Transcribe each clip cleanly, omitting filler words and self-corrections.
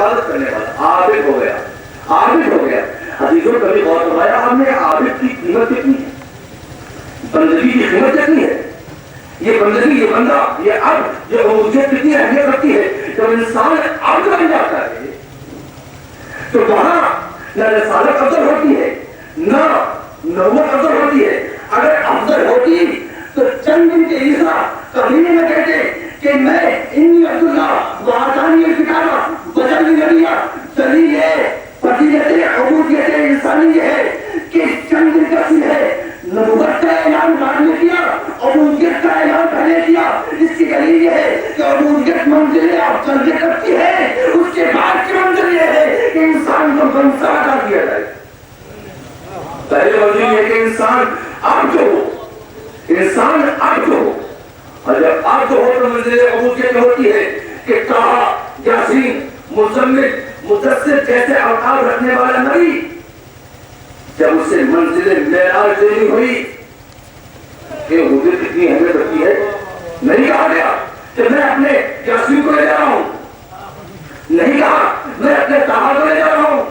عبادت کرنے والا عابد ہو گیا، عابد ہو گیا۔ حدیثوں کبھی غور فرمایا ہم نے عابد کی قیمت کتنی ہے، بندگی کی قیمت کتنی ہے؟ یہ بندگی، یہ بندہ، یہ عبد، یہ عبودیت کتنی اہمیت رکھتی ہے؟ جب انسان عبد بن جاتا ہے تو وہاں نہ رسالت افضل ہوتی ہے نہ نبوت افضل ہوتی ہے۔ اگر افضل ہوتی تو چند دن کے عیسیٰ قبیلے میں کہتے کہ میں انی عبداللہ وآتانی الکتاب وجعلنی نبیا۔ دلیل فضیلت عبودیت انسانی یہ ہے کہ چند دن کا سی ہے، نبوت کا اعلان بعد میں کیا، عبودیت کا اعلان پہلے کیا۔ اس کی دلیل یہ ہے کہ عبودیت منزل افضل یہ کرتی ہے، اس کے بعد کی منزل یہ ہے کہ انسان کو بنسا عطا کیا جائے۔ پہلے منزل یہ ہے کہ انسان عبد ہو، انسان عبد ہو، اور جب عبد ہو تو منزل عبودیت ہوتی ہے کہ طٰہٰ، یاسین، مزمل، مدثر جیسے القاب رکھنے والا نبی جب اسے منزل معراج دینی ہوئی کہ عبودیت کتنی اہمیت رکھتی ہے، نہیں کہا گیا کہ میں اپنے یاسین کو لے جا رہا ہوں، نہیں کہا میں اپنے طٰہٰ کو لے جا رہا ہوں،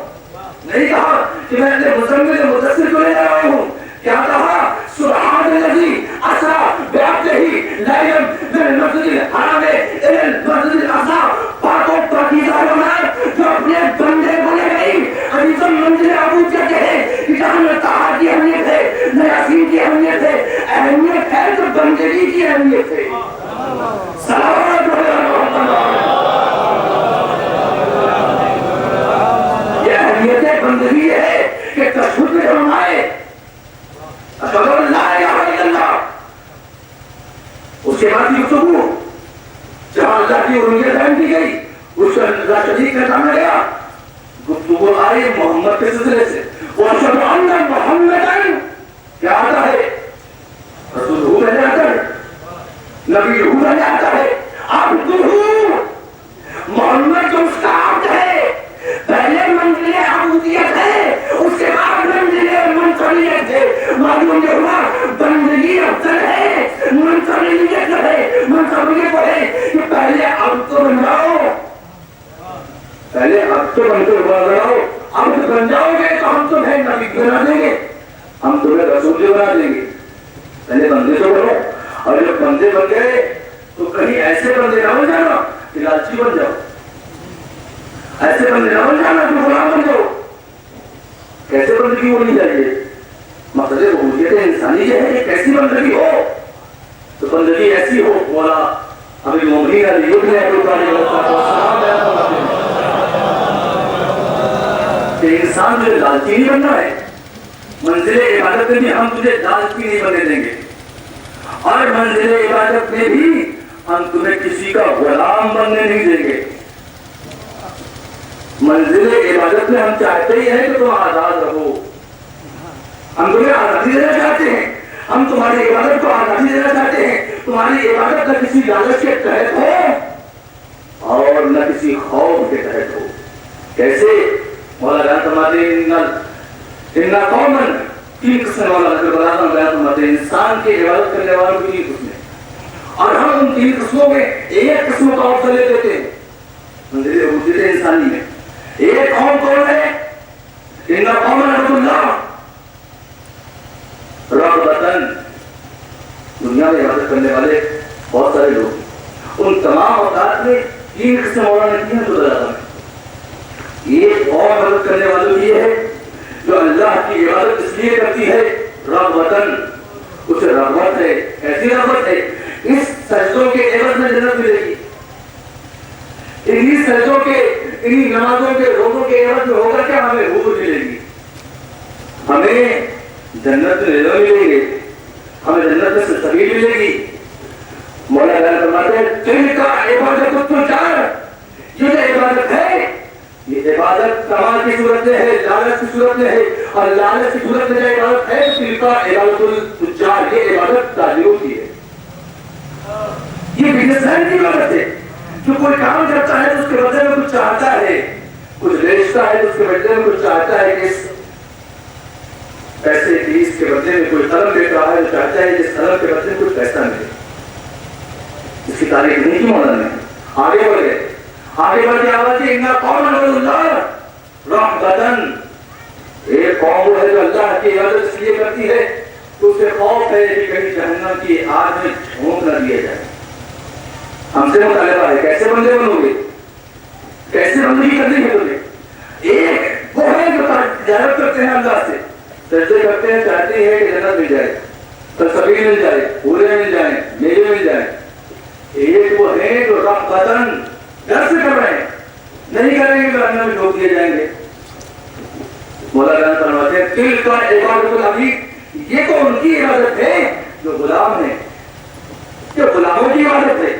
نہیں کہا کہ میں اپنے مزمل مدثر کو لے جا رہا ہوں۔ کیا کہا؟ سبحان الذی اسریٰ بعبدہ لیلا من المسجد الحرام الی المسجد الاقصی۔ پاک و پاکیزہ ہے جو اپنے بندے کو لے گئی۔ عزیزاً منزل عبودیت ہے کہ جہاں نہ طٰہٰ کی اہمیت ہے نہ یاسین کی اہمیت ہے، اہمیت ہے تو بندگی کی اہمیت ہے۔ صلوات یہ اہمیت بندگی ہے کہ تشہد میں فرمائے اشہد ان لا الہ الا اللہ، اس کے بعد کی گفتگو جہاں اللہ کی الوہیت بیان کی گئی اس کا اللہ شریک کا کام گیا، گفتگو آئی محمد کے سلسلے سے۔ واشہد ان محمدً کیا آتا ہے؟ رسول رہنے آتا ہے، نبی رہنے آتا ہے، عبدہ محمد جو اس کا عبد ہے۔ پہلے منزل عبودیت ہے، اس کے بعد منزل منصبیت ہے۔ معلوم یہ ہوا بندگی افضل ہے، منصبیت ہے، منصبیت ہے کہ پہلے عبد تو بن جاؤ، پہلے عبد تو بن کے بناؤ۔ عبد بن جاؤ گے تو ہم تمہیں نبی بنا دیں گے، ہم تمہیں رسول بھی بنا دیں گے۔ پہلے بندے تو بنو، اور جب بندے بن گئے تو کہیں ایسے بندے نہ بن جانا کہ لالچی بن جاؤ، ایسے بندے نہ بن جانا کہ غلام بن جاؤ۔ کیسے بندگی ہونی چاہیے؟ مقصد عبودیت انسانی یہ ہے کہ کیسی بندگی ہو تو بندگی ایسی ہو۔ مولا امیر المومنین علی ابن ابی طالب کہ انسان تجھے لالچی نہیں بننا ہے، منزل عبادت میں بھی ہم تجھے لالچی نہیں بننے دیں گے، اور منزل عبادت میں بھی ہم تمہیں کسی کا غلام بننے نہیں دیں گے۔ منزل عبادت میں ہم چاہتے ہی ہیں کہ تم آزاد رہو، ہم تمہیں آزادی دینا چاہتے ہیں، ہم تمہاری عبادت کو آزادی دینا چاہتے ہیں۔ تمہاری عبادت نہ کسی لالچ کے تحت ہو اور نہ کسی خوف کے تحت ہو۔ کیسے؟ مولا بیان فرماتے ہیں ان قوما، تین قسم والا بیان فرماتے ہیں انسان کی عبادت کرنے والوں کی تین قسمیں، اور ہم ان تین قسموں میں ایک قسم کا افضل لے دیتے ہیں منزل عبودیت انسانی میں۔ ایک قوم کون ہے؟ ان قوما عبد اللہ رغبتاً، دنیا میں عبادت کرنے والے بہت سارے لوگ، ان تمام اوقات میں تین قسم مولانا کی ہیں جو بتاتا ہے۔ ایک اور عبادت کرنے والوں کی یہ ہے جو اللہ کی عبادت اس لیے کرتی ہے رغبتاً، اسے رغبت ہے، ایسی رغبت ہے اس سجدوں کے عوض میں جنت ملے گی، انہی سجدوں کے، انہی نمازوں کے، روزوں کے عوض میں ہوگا کیا؟ ہمیں حور ملے گی، ہمیں جنت میں رضا ملے گی، ہمیں جنت میں سلسبیل ملے گی۔ مولا بیان فرماتے ہیں دل کا عبادت التجار، یہ جو عبادت ہے یہ عبادت کمال کی صورت میں ہے، لالچ کی صورت میں ہے، اور لالچ کی صورت میں جو عبادت ہے دل کا عبادت التجار، یہ عبادت تاجروں کی ہے، یہ بزنس مین کی عبادت ہے جو کوئی کام کرتا ہے تو اس کے بدلے میں کچھ چاہتا ہے، کچھ بیچتا ہے تو اس کے بدلے میں کچھ چاہتا ہے کہ اس پیسے کی، اس کے بدلے میں کوئی قلم بیچ رہا ہے تو چاہتا ہے کہ اس قلم کے بدلے میں کچھ پیسہ ملے۔ اس کی تعریف نہیں کی مولانا نے، آگے بڑھ گئے، آگے بڑھ کے آواز ان قوما قوم وہ ہے جو اللہ کی عبادت اس لیے کرتی ہے تو اسے خوف ہے کہ کہیں جہنم کی آگ میں جھونک نہ دیا جائے. ہم سے مطالبہ ہے کیسے بندے بنو گے, کیسے بندگی کرنی ہے تمہیں. ایک وہ ہے جو تجارت کرتے ہیں اللہ سے, سجدے کرتے ہیں, چاہتے ہیں کہ جنت مل جائے, سبھی مل جائے, پورے مل جائیں, میلے مل جائیں. ایک وہ ہے جو رغبتاً ڈر سے کر رہے ہیں, نہیں کریں گے تو جہنم میں ڈوب دیے جائیں گے. مولا جان فرماتے ہیں دل کا عبادت العبید, یہ تو ان کی عبادت ہے جو غلام ہے, جو غلاموں کی عبادت ہے.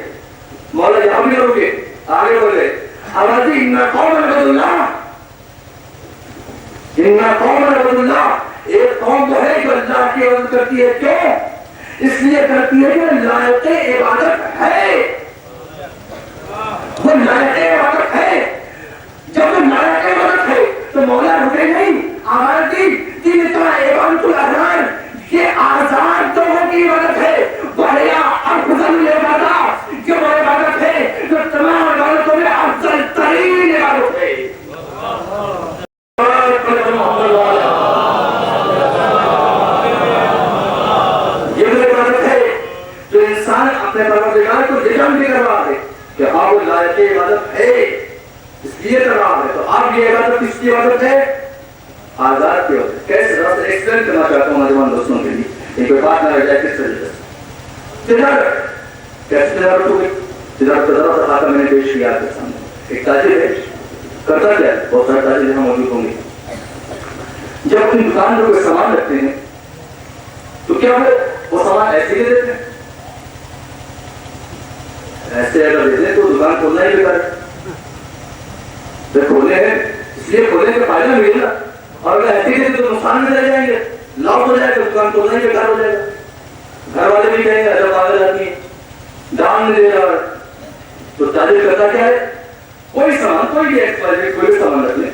مولا یہاں بھی رہو گے, آگے بولے حضرت ان قوم عبد اللہ, ان قوم عبد اللہ, ایک قوم وہ ہے جو اللہ کی عبادت کرتی ہے. کیوں؟ اس لیے کرتی ہے کہ لائق عبادت ہے, وہ لائق عبادت ہے. جب وہ لائق عبادت ہے تو مولا رکے نہیں. ہماری تین عبادت الاذان, یہ آزاد لوگوں کی عبادت ہے. بڑھیا افضل عبادت جو عبادت ہے جو تمام عبادتوں میں افضل ترین عبادت ہے. یہ وہ عبادت ہے جو انسان اپنے پروردگار کو یقین بھی کر رہا ہے کہ ہاں وہ لائق عبادت ہے, اس لیے کر رہا ہے. تو آپ یہ عبادت کس کی عبادت ہے؟ آزاد کی عبادت. کیسے ذرا سے ایکسپلین کرنا چاہتا ہوں نوجوان دوستوں کے لیے, یہ کوئی بات نہ رہ جائے کس طریقے سے. تجارت کیسے تجارت ہوگی؟ تجارت کا ذرا سا خاکہ میں نے پیش کیا آپ کے سامنے. ایک تاجر ہے, کرتا کیا ہے, بہت سارے تاجر یہاں موجود ہوں گے. جب اپنی دکان میں کوئی سامان رکھتے ہیں تو کیا وہ سامان ایسے ہی دیتے ہیں؟ ایسے اگر دیتے تو دکان کھولنا ہی بیکار ہے. کھولے ہیں اس لیے کھولنے کا فائدہ ملے گا, اور اگر ایسے ہی تو نقصان میں چلے جائیں گے, لاس ہو جائے گا, دکان کھولنا ہی بیکار ہو جائے گا. گھر والے بھی کہیں گے جب آگے جاتی ہے دام نہیں دے رہا. تو تاجر کرتا کیا ہے, کوئی سامان, کوئی بھی ایکسپائر کوئی بھی سامان رکھ لیں,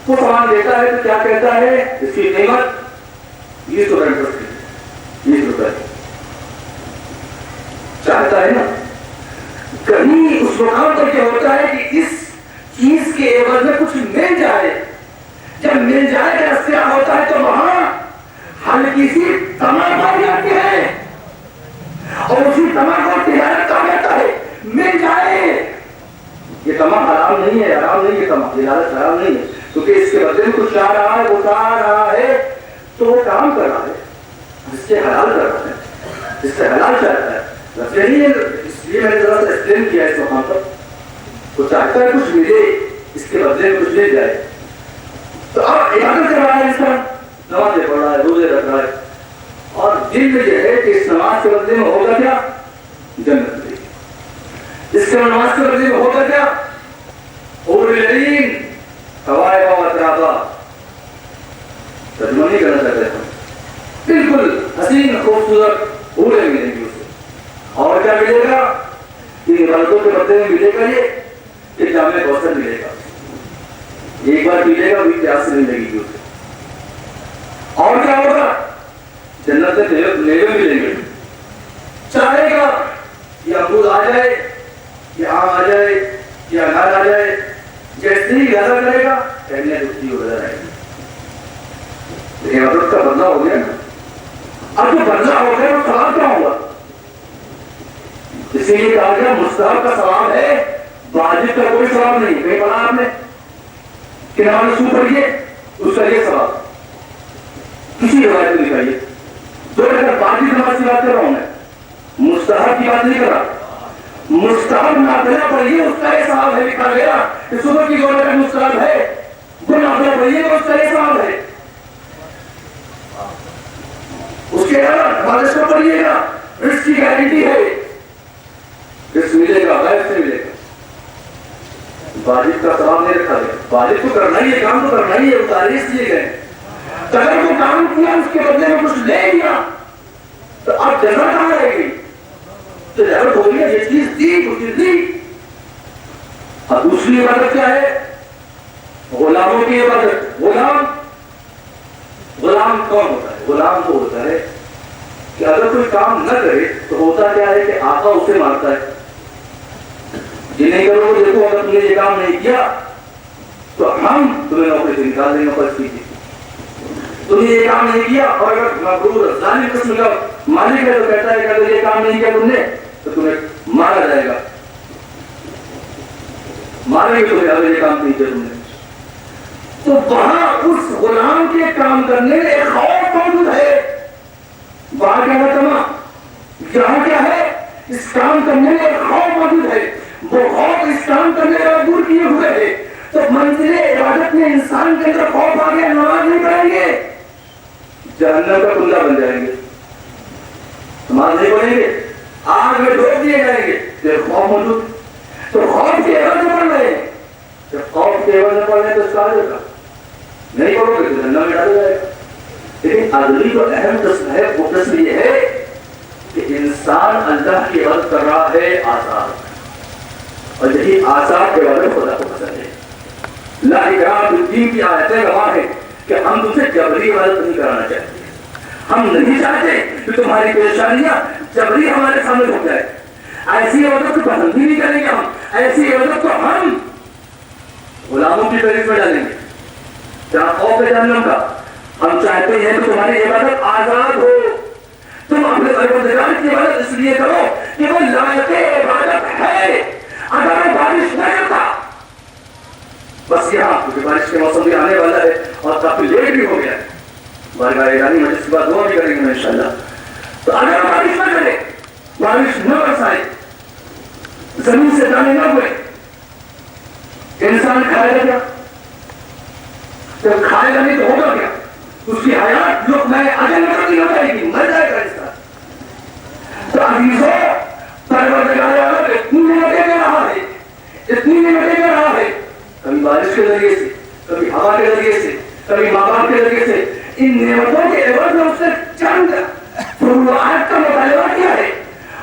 وہ سامان دیتا ہے تو کیا کہتا ہے اس کی قیمت 20 روپے چاہتا ہے نا. کہیں اس مقام پر کیا ہوتا ہے کہ اس چیز کے عوض میں کچھ مل جائے. جب مل جائے کا رستہ ہوتا ہے تو وہاں ہلکی سی تمام پائی جاتی ہے, اور اسی تمام کو تجارت کہا جاتا ہے. مل جائے, یہ تمام حرام نہیں ہے, حرام نہیں ہے, تمام تجارت حرام نہیں ہے, کیونکہ اس کے بدلے میں کچھ چاہ رہا ہے, وہ چاہ رہا ہے تو وہ کام کر رہا ہے, جس سے حلال کر رہا ہے, جس سے حلال چاہتا ہے. نہیں ہے اس لیے میں نے ذرا سا ایکسپلین کیا اس مقام پر. وہ چاہتا ہے کچھ ملے, اس کے بدلے میں کچھ مل جائے. تو اب عبادت کر رہا ہے انسان, نمازیں پڑھ رہا ہے, روزے رکھ رہا ہے, اور دل میں یہ ہے کہ اس نماز کے بدلے میں ہوگا کیا, جنت ملے گی. اس کے نماز کے بدلے میں ہوگا کیا, حور العین قوائم و اترابا. ترجمہ نہیں کرنا چاہتے ہم, بالکل حسین خوبصورت حوریں ملیں گی اسے. اور کیا ملے گا, ان عبادتوں کے بدلے میں ملے گا یہ کہ جامع کوثر ملے گا. ایک بار ملے گا بھی پیاس سے ملے گی اسے. اور کیا ہوگا, جنت سے میوے ملیں گے. چاہے گا یہ امرود آ جائے, یہ آم آ جائے, یہ انار آ جائے, جیسے ہی ارادہ کرے گا کہنے دکھتی ہو نظر آئے گی. لیکن عبادت کا بدلہ ہو گیا نا. اب جو بدلہ ہو گیا وہ ثواب کیا ہوگا؟ اسی لیے کہا گیا مستحب کا ثواب ہے, واجب کا کوئی ثواب نہیں. کہیں پڑھا آپ نے کہ نماز رسول پڑھیے اس کا یہ ثواب, کسی روایت میں دکھائیے. دو رکعت واجب نماز کی بات کر رہا ہوں میں, مستحب کی بات نہیں کر رہا. مستحب نافلہ پڑھیے اس کا یہ ثواب ہے. لکھا گیا کہ صبح کی 2 رکعت مستحب ہے, وہ نافلہ پڑھیے تو اس کا یہ ثواب ہے. اس کے علاوہ نماز کو پڑھیے گا, رزق کی گارنٹی ہے, رزق ملے گا, غیب سے ملے گا. واجب کا ثواب نہیں رکھا گیا. واجب تو کرنا ہی ہے, کام تو کرنا ہی ہے, اتارے اس لیے گئے. اگر وہ کام کیا اس کے بدلے میں کچھ لے لیا تو اب جزا کہاں رہے گی؟ تو جب ہو گیا یہ چیز دی, وہ چیز دی. اور دوسری عبادت کیا ہے, غلاموں کی عبادت. غلام کون ہوتا ہے؟ غلام تو ہوتا ہے کہ اگر کوئی کام نہ کرے تو ہوتا کیا ہے کہ آقا اسے مارتا ہے. یہ نہیں کرو, دیکھو اگر تم نے یہ کام نہیں کیا تو ہم تمہیں نوکری سے نکال دیں گے, فرض کیجیے. تم نے یہ کام نہیں کیا، اور اگر مغرور ظالم قسم کا مالک ہے تو کہتا ہے کہ اگر یہ کام نہیں کیا تم نے تو تمہیں مارا جائے گا، مارے گے تمہیں اگر یہ کام نہیں کیا تم نے. تو وہاں اس غلام کے کام کرنے میں ایک خوف موجود ہے. وہاں کیا ہے تمام، یہاں کیا ہے، اس کام کرنے میں ایک خوف موجود ہے. وہ خوف اس کام کرنے کا دور کیے ہوئے ہے. تو منزل عبادت میں انسان کے اندر خوف آ گیا، نماز نہیں پڑھیں گے جہنم کا کنڈا بن جائیں گے، نماز نہیں پڑھیں گے آگ میں ڈوب دیے جائیں گے. پھر خوف موجود، تو خوف کے عوض میں پڑھ رہے ہیں. جب خوف کے عوض میں پڑھ رہے ہیں تو اس کا ہوگا نہیں پڑھو گے تو جہنم میں ڈالا جائے گا. لیکن اگلی جو اہم قسم ہے وہ قسم یہ ہے کہ انسان اللہ کی عبادت کر رہا ہے آزاد، اور یہی آزاد کے بارے میں خدا کو پسند ہے. لا اکراہ فی الدین کی آیتیں گواہ ہے کہ ہم تم سے جبری عبادت نہیں کرانا چاہتے. ہم نہیں چاہتے کہ تمہاری پریشانیاں جبری ہمارے سامنے ہو جائے. ایسی عبادت کو پسند ہی نہیں کریں گے ہم. ایسی عبادت کو ہم غلاموں کی طریق میں ڈالیں گے جہاں خوف ہے جہنم کا. ہم چاہتے ہیں کہ تمہاری عبادت آزاد ہو. تم اپنے پروردگار کی عبادت اس لیے کرو کہ وہ لائق عبادت ہے. اگر بارش نہ کرتا، بس یہاں کیونکہ بارش کے موسم بھی آنے والا ہے اور کافی لیٹ بھی ہو گیا ہے، بارگاہ الہی میں جس کے بعد دعا بھی کریں گے انشاءاللہ. تو اگر بارش نہ کرے، بارش نہ برسائے، زمین سے دانے نہ ہوئے، انسان کھائے گا کیا؟ جب کھائے گا نہیں تو ہوگا کیا؟ اس کی حیات لقمہ اجل میں ہو جائے گی، مر جائے گا انسان. تو عزیزوں، پروردگار عالم اتنی نعمتیں دے رہا ہے، اتنی نعمتیں دے رہا ہے، کبھی بارش کے ذریعے سے، کبھی ہوا کے ذریعے سے، کبھی ماں باپ کے ذریعے سے. ان نعمتوں کے عوض میں اس نے چند فروعات کا مطالبہ کیا ہے.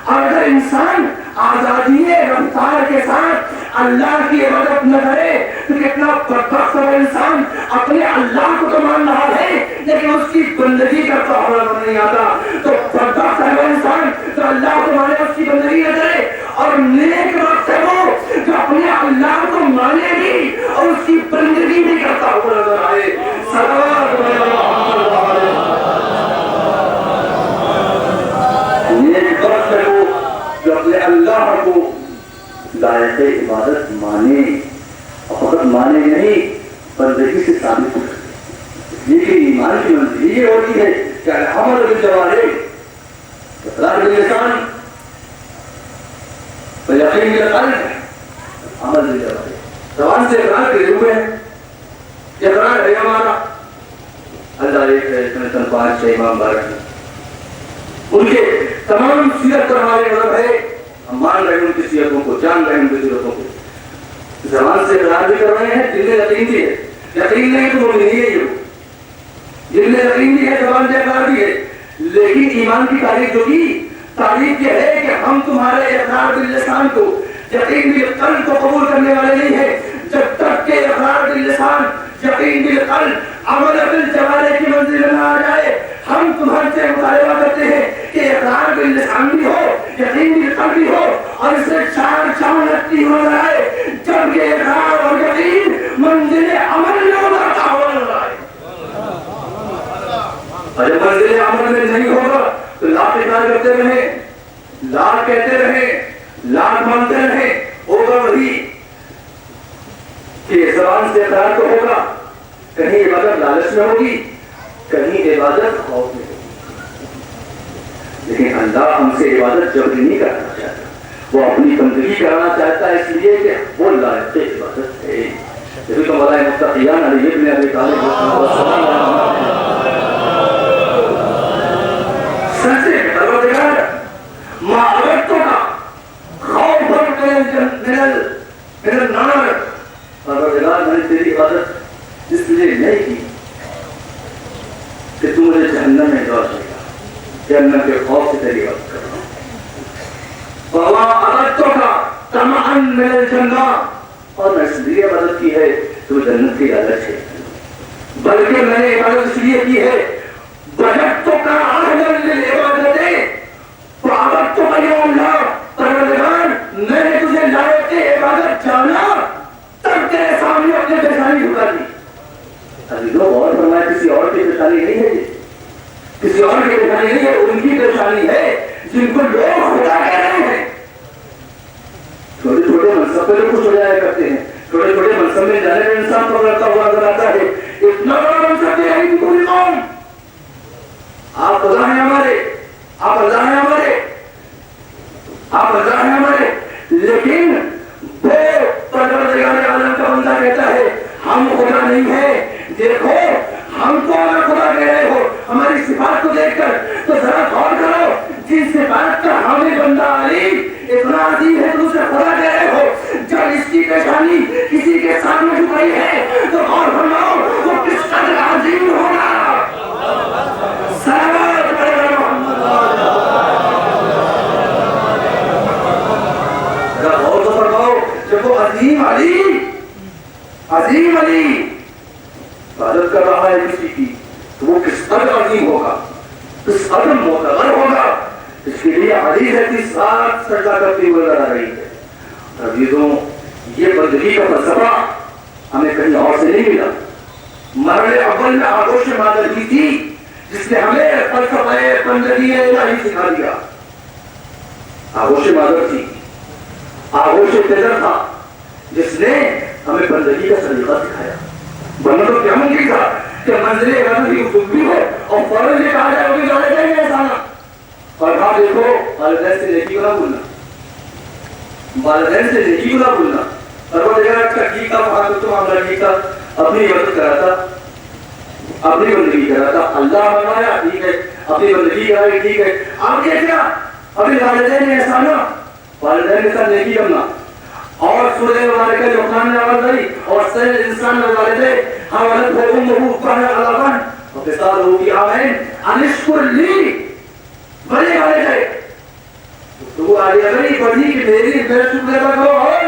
اور اگر انسان آزادی رفتار کے ساتھ اللہ کی عبادت نہ کرے تو کتنا بدبخت ہے انسان. اپنے اللہ کو تو مان رہا ہے لیکن اس کی بندگی کرتا ہوا نہیں آتا. تو بدبخت ہے وہ انسان جو اللہ کو مانے، اس کی بندگی نہ کرے. اور نیک وقت ہے وہ جو اپنے اللہ کو مانے بھی اور اس کی بندگی بھی کرتا ہوا نظر آئے. نیک وقت ہے وہ جو اپنے اللہ کو لائق عبادت مانے، اور فقط مانے نہیں بندگی سے ثابت ہو سکتے. یہ کہ ایمان کی منزل یہ ہوتی ہے کہ العمل بالجوارح، اقرار باللسان ویقین بالقلب. عمل بالجوارح، زبان سے اقرار کرے ہوئے ہیں، اقرار ہے ہمارا. اللہ ایک ہے، سنتن 5 6 امام بارک ہیں، ان کے تمام سیرت پر ہمارے نظر ہے. ہم مان رہے ہیں ان کی سیرتوں کو، جان رہے ہیں ان کی سیرتوں کو، زبان سے اقرار بھی کر رہے ہیں، دل میں یقین بھی ہے. یقین نہیں تو مومن نہیں ہے. یہ دل میں یقین بھی ہے، زبان سے اقرار بھی ہے. لیکن ایمان کی تعریف جو کی تعریف یہ ہے کہ ہم تمہارے اقرار باللسان کو، یقین بالقلب کو قبول کرنے والے نہیں ہیں جب تک کہ اقرار باللسان، یقین بالقلب، عمل بالجوارح کی منزل میں نہ آ جائے. ہم تمہارے سے مطالبہ کرتے ہیں کہ اقرار باللسان بھی ہو، یقین بالقلب بھی ہو، اور اس سے 4 چاند لگتی ہو جائے جب کہ اقرار اور یقین منزل عمل میں اترتا ہو جائے. اور جب منزل عمل میں نہیں ہوگا تو لاکھ اقرار کرتے رہیں، لاکھ کہتے رہیں، لاکھ مانتے رہیں، ہوگا وہی کہ زبان سے اقرار تو ہوگا، کہیں عبادت لالچ میں ہوگی، کہیں عبادت خوف میں ہوگی. لیکن اللہ ہم سے عبادت جبری نہیں کرنا چاہتا، وہ اپنی بندگی کرانا چاہتا ہے، اس لیے کہ وہ لائق عبادت ہے. جبھی تو مولا متقیان علی ابن ابی طالب سچے پروردگار ما عبدتک خوفا من النار. پروردگار میں نے تیری عبادت اس لیے نہیں کی کہ تو مجھے جہنم میں ڈال دے گا، جہنم کے خوف سے تیری عبادت کر رہا ہوں. وما عبدتک طمعا من الجنہ، اور میں اس لیے عبادت کی ہے تو جنت کی لالچ ہے، بلکہ میں نے عبادت اس لیے کی ہے وجدتک اہلا للعبادت، تو عبدتک یا اللہ، پروردگار میں نے تجھے لائق عبادت جانا تب تیرے سامنے اپنے پیشانی جھکا دی. ابھی لوگ اور فرمایا کسی اور کی پیشانی نہیں ہے پریشانی نہیں ہے، ان کی پریشانی ہے جن کو لوگ خدا کہہ رہے ہیں. چھوٹے چھوٹے منصب پہ لوگ خوش ہو جایا کرتے ہیں، چھوٹے چھوٹے منصب میں جانے میں انسان پکڑتا ہوا نظر آتا ہے. اتنا بڑا منصب دے رہی پوری قوم. آپ خدا ہیں ہمارے، آپ اللہ ہیں ہمارے، آپ اللہ ہیں ہمارے، لیکن وہ پروردگار عالم کا بندہ کہتا ہے ہم خدا نہیں ہے. دیکھو ہم کو اگر خدا کہہ رہے ہو ہماری صفات کو دیکھ کر تو ذرا غور کرو. جن صفات کا ہمیں بندہ علی اتنا عظیم ہے تو اسے خدا کہہ رہے ہو. جب اس کی پیشانی کسی کے سامنے جھکائی ہے تو غور فرماؤ وہ کس قدر عظیم ہوگا. صلوات علی محمد. غور تو فرماؤ جب وہ عظیم علی عبادت کر رہا ہے کسی کی تو وہ کس قدر عظیم ہوگا، کس قدر معتبر ہوگا. اس کے لیے علی رہتی ساتھ سجدہ کرتی ہوئے نظر آ رہی ہے. عزیزوں یہ بندگی کا فلسفہ ہمیں کہیں اور سے نہیں ملا. مرحلے اول میں آغوش مادری تھی جس نے ہمیں فلسفہ بندگی الہی سکھا دیا. آغوش مادر تھی، آغوش تجر تھا جس نے ہمیں بندگی کا سلیقہ سکھایا. ورنہ تو کیا ممکن تھا کہ منزل عبادت کی خودبی ہو اور فوراً یہ کہا جائے وہ بھی والدین میں احسان. اور کہا دیکھو والدین سے نیکی کو نہ بھولنا، والدین سے نیکی کو نہ بھولنا. اور وہ دیکھا اچھا ٹھیک تھا وہاں تو معاملہ ٹھیک تھا، اپنی عبادت کراتا، اپنی بندگی کراتا. اللہ فرمایا ٹھیک ہے اپنی بندگی کرائی ٹھیک ہے. آپ یہ کیا اپنے والدین میں احسان، والدین کے ساتھ نیکی کرنا. اور سورہ مبارکہ لقمان نے آواز دی اور سر انسان نے والدے حوالت ہو امہ قال علقا وقصالہ فی عامین ان اشکر لی بڑے والدے. تو آگے اگلی بڑھی کہ میرا شکر ادا کرو اور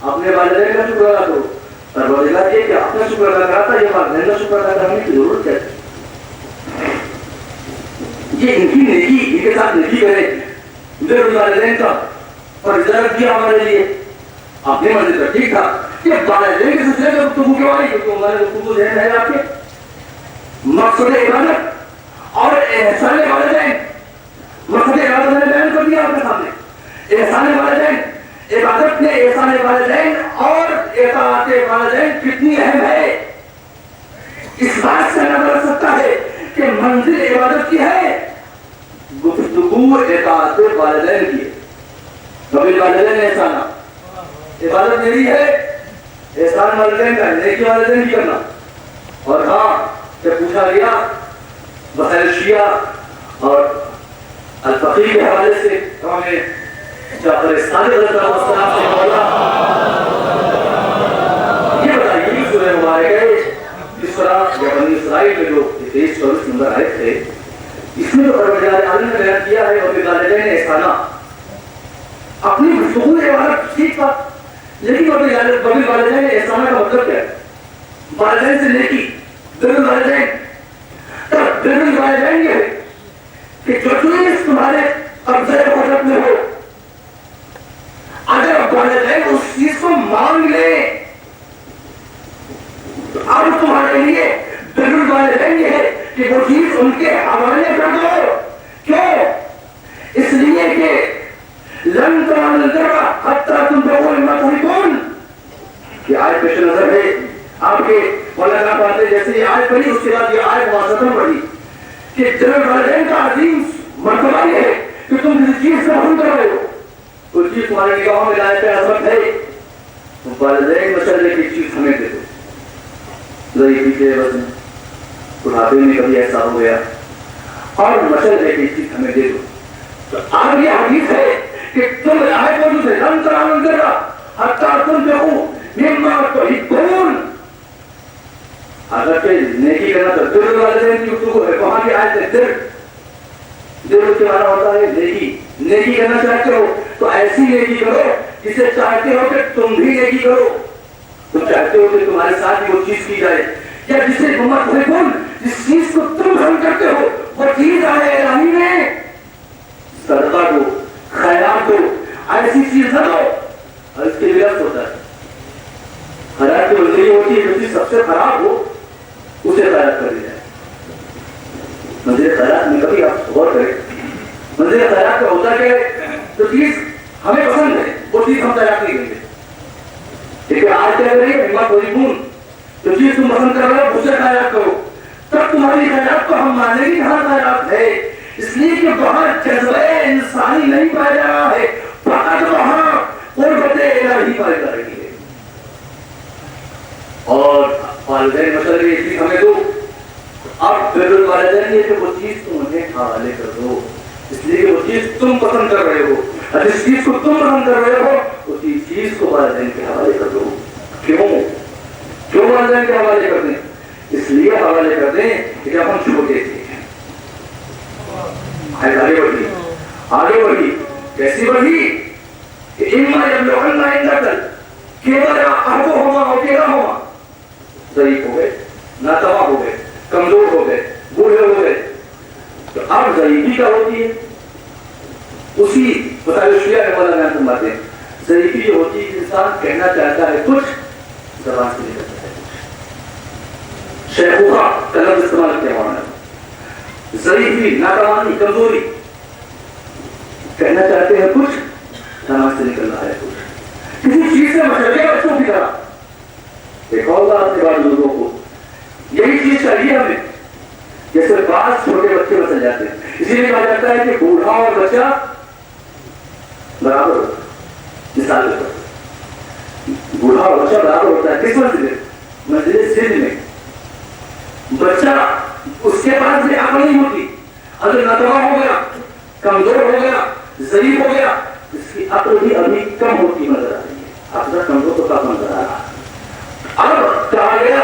اپنے والدین کا شکر ادا کرو. پروردگار یہ کہ اپنا شکر ادا کرتا یہ والدین کا شکر ادا کرنے کی ضرورت ہے. یہ ان کی نیکی، ان کے ساتھ نیکی کرے بر والدین کا اور اجازت دیا ہمارے لیے. اپنے مرضی پر ٹھیک تھا کہ والدین کے سلسلے میں گفتگو کیوں آئی کیونکہ ہمارے گفتگو ذہن ہے آپ کے مقصد عبادت اور احسان والدین. مقصد عبادت میں نے بیان کر دیا آپ کے سامنے. احسان والدین، عبادت میں احسان والدین اور اطاعت والدین کتنی اہم ہے اس بات سے اندازہ لگ سکتا ہے کہ منزل عبادت کی ہے گفتگو اطاعت والدین کی ہے. کبھی والدین احسانہ عبادت میری ہے، احسان والدین کا نیکی والدین بھی کرنا. اور ہاں جب پوچھا گیا مسائل شیعہ اور الفقی کے حوالے سے تو ہمیں جعفر صادق علیہ السلام سے بولا یہ بتائیے سورہ مبارکہ ہے جس طرح یا بنی اسرائیل میں جو 23-24 نمبر آئے تھے اس میں تو پروردگار عالم نے بیان کیا ہے اور والدین احسانہ اپنی گفتگو عبادت ٹھیک تھا لیکن کبھی والدین احسانہ کا مطلب کیا ہے؟ والدین سے نیکی بر الوالدین. بر الوالدین یہ ہے کہ جو چیز تمہارے قبضے قدرت میں ہو اگر والدین اس چیز کو مانگ لے تو اب تمہارے لیے بر الوالدین یہ ہے کہ وہ چیز ان کے حوالے کر دو. کیوں؟ اس لیے کہ لن تنالوا البر حتى تنفقوا مما تحبون. یہ آیت پیش نظر ہے آپ کے مولانا پڑھتے جیسے یہ آیت پڑھی اس کے بعد یہ آیت واسطہ پڑھی کہ جنرل والدین کا عظیم مرتبہ یہ ہے کہ تم کسی چیز سے محروم کر رہے ہو. کوئی چیز تمہارے نگاہوں میں لائق عظمت ہے تم والدین مشورے کی چیز ہمیں دے دو. ضعیفی کے وزن بڑھاپے میں کبھی ایسا ہو گیا اور مشورے کی چیز ہمیں دے دو. تو آج یہ حدیث ہے کہ تم آئے موجود ہے لن تنالوا البر حتى تنفقوا مما تحبون. اگر کہ نیکی کرنا تو بر الوالدین کی گفتگو ہے وہاں کی آیت ہے در کے معنی ہوتا ہے نیکی. نیکی کرنا چاہتے ہو تو ایسی نیکی کرو جسے چاہتے ہو کہ تم بھی نیکی کرو. تم چاہتے ہو کہ تمہارے ساتھ ہی وہ چیز کی جائے یا جسے مما تحبون جس چیز کو تم پسند کرتے ہو وہ چیز آئے الہی میں صدقہ کو خیرات کو ایسی چیز نہ دو. اور اس کے لفظ ہوتا ہے خیرات کی منظوری ہوتی ہے جو چیز سب سے خراب ہو اسے خیرات کر دی جائے. منزل خیرات میں کبھی آپ غور کریں, منزل خیرات کا ہوتا کہ جو چیز ہمیں پسند ہے وہ چیز ہم خیرات نہیں دیں گے. لیکن آج کیا کریں ہمت وجیبون, جو چیز تم پسند کر رہے ہو اسے خیرات کرو, تب تمہاری خیرات کو ہم مانیں گے کہاں خیرات ہے. اس لیے کہ وہاں جذبہ انسانی نہیں پایا جا رہا ہے, فقط وہاں قربت الہی پائی جا رہی ہے. اور والدین مشورہ یہ چیز ہمیں دو, اب بر الوالدین یہ کہ وہ چیز تم انہیں حوالے کر دو, اس لیے کہ وہ چیز تم پسند کر رہے ہو, اور جس چیز کو تم پسند کر رہے ہو اسی چیز کو والدین کے حوالے کر دو. کیوں والدین کے حوالے کر دیں؟ اس لیے حوالے کر دیں کہ جب ہم چھوٹے تھے, آگے بڑھی کیسی بڑھی کہ اما یبلغن عندک الکبر احدهما او کلاهما, ضعیف ہو گئے, ناتواں ہو گئے, کمزور ہو گئے, بوڑھے ہو گئے. تو اب ضعیفی کیا ہوتی ہے؟ اسی بتائیے شیعہ ہے مولانا بیان فرماتے ہیں, ضعیفی یہ ہوتی ہے کہ انسان کہنا چاہتا ہے کچھ, زبان سے نکلتا ہے کچھ. شیخوخہ کا لفظ استعمال کیا ہوا ہے. ضعیفی, ناتوانی, کمزوری, کہنا چاہتے ہیں کچھ, زبان سے نکل رہا ہے کچھ. کسی چیز سے مشرقے بچوں کی طرح ایک اور بات کے بعد لوگوں کو یہی چیز چاہیے ہمیں, جیسے بعض چھوٹے بچے بچل جاتے ہیں. اسی لیے کہا جاتا ہے کہ بوڑھا اور بچہ برابر ہوتا ہے. مثال کے طور بوڑھا اور بچہ برابر ہوتا ہے. کس منزل سن میں بچہ اس کے پاس بھی عقل نہیں ہوتی, اگر ناتواں ہو گیا, کمزور ہو گیا, ضعیف ہو گیا, اس کی عقل بھی ابھی کم ہوتی نظر آ رہی ہے. افضل کمزور تو کم نظر آ رہا ہے. اب کہا گیا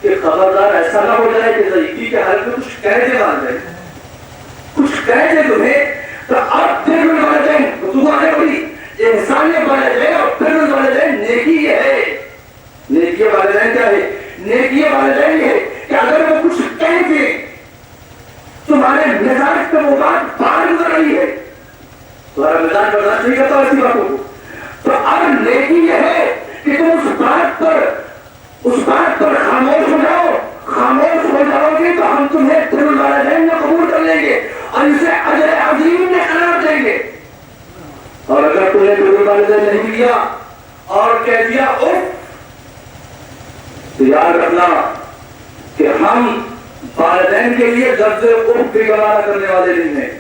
کہ خبردار ایسا نہ ہو جائے کہ ضعیفی کے حال میں کچھ کہہ دے والدین, کچھ کہہ دے تمہیں, تو اب پھر والدین تو آگے بڑھی انسانیت والدین اور پھر والدین نیکی یہ ہے. نیکی والدین کیا ہے؟ نیکی والدین یہ ہے کہ اگر وہ کچھ کہہ دے تمہارے مزاج پہ وہ بات باہر گزر رہی ہے, تمہارا مزاج برداشت نہیں کرتا ایسی باتوں کو, تو اب نیکی یہ ہے کہ تم اس بات پر خاموش ہو جاؤ. خاموش ہو جاؤ گے تو ہم تمہیں پھر والدین میں قبول کر لیں گے اور اسے اجر عظیم میں قرار دیں گے. اور اگر تم نے پھر والدین نہیں کیا اور کہہ دیا اف, تو یاد رکھنا کہ ہم والدین کے لیے لفظ اف بھی گوارا کرنے والے نہیں ہیں.